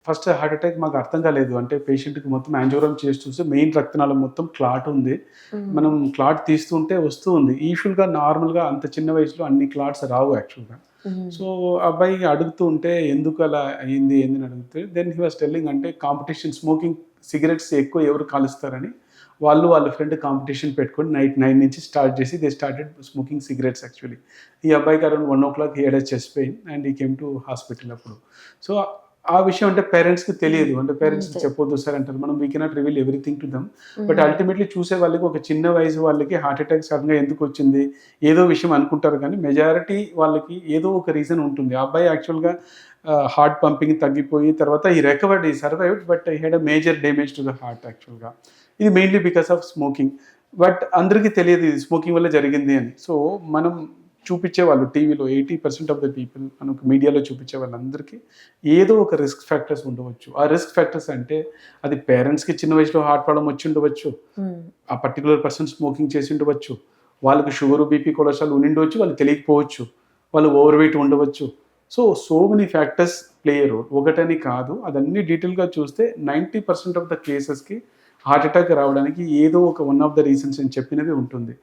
First heart attack మాకు అర్థం కాలేదు. అంటే పేషెంట్‌కి మొత్తం యాంజియోగ్రామ్ చేసి చూస్తే మెయిన్ రక్తనాళం మొత్తం క్లాట్ ఉంది. హ్మ్. మనం క్లాట్ తీస్తుంటే వస్తూ ఉంది. యూజువల్‌గా నార్మల్‌గా అంత చిన్న వయసులో అన్ని క్లాట్స్ రావు యాక్చువల్‌గా. హ్మ్. సో, అబ్బాయి అడుగుతూ ఉంటే ఎందుకు అలా అయింది ఏంది అని అడిగితే దెన్ హి వాస్ టెల్లింగ్ అంటే కాంపిటీషన్ స్మోకింగ్ సిగరెట్స్ ఎక్కువ ఎవరు కాలుస్తారని వాళ్ళ ఫ్రెండ్ కాంపిటీషన్ పెట్టుకొని నైట్ 9 నుంచి స్టార్ట్ చేసి they started smoking cigarettes actually. ఈ అబ్బాయికి around 1:00 he had a chest pain and he came to hospital అప్పుడు. సో, ఆ విషయం అంటే పేరెంట్స్‌కి తెలియదు. అంటే పేరెంట్స్‌కి అంతే. చెప్పొద్దు సార్ అంటారు. మనం we cannot reveal everything to them. But hmm. Ultimately చూసే వాళ్ళకి ఒక చిన్న వయసు వాళ్ళకి హార్ట్ అటాక్ సడెన్‌గా ఎందుకొచ్చింది? ఏదో విషయం అనుకుంటారు కానీ మెజారిటీ వాళ్ళకి ఏదో ఒక రీజన్ ఉంటుంది. ఆ అబ్బాయి యాక్చువల్‌గా హార్ట్ పంపింగ్ తగ్గిపోయి తర్వాత he recovered he survived but he had a major damage to the heart యాక్చువల్‌గా. ఇది mainly because of smoking. But అందరికీ తెలియదు ఇది స్మోకింగ్ వల్ల జరిగింది అని. సో, మనం చూపిచ్చేవాళ్ళు టీవీలో 80% ఆఫ్ ద పీపుల్ మనకు మీడియాలో చూపించే వాళ్ళందరికీ ఏదో ఒక రిస్క్ ఫ్యాక్టర్స్ ఉండవచ్చు. ఆ రిస్క్ ఫ్యాక్టర్స్ అంటే అది పేరెంట్స్‌కి చిన్న వయసులో హార్ట్ ప్రాబ్లమ్ వచ్చి ఉండవచ్చు. హ్మ్. ఆ పర్టిక్యులర్ పర్సన్ స్మోకింగ్ చేసి ఉండవచ్చు. వాళ్ళకి షుగరు, బీపీ, కొలెస్ట్రాల్ ఉండిండవచ్చు. వాళ్ళకి తెలియకపోవచ్చు. వాళ్ళు ఓవర్ వెయిట్ ఉండవచ్చు. So many factors play a role. ఒకటని కాదు. అదన్నీ డీటెయిల్‌గా చూస్తే 90% ఆఫ్ ద కేసెస్‌కి హార్ట్ అటాక్ రావడానికి ఏదో ఒక వన్ ఆఫ్ ద రీజన్స్ నేను చెప్పినది ఉంటుంది.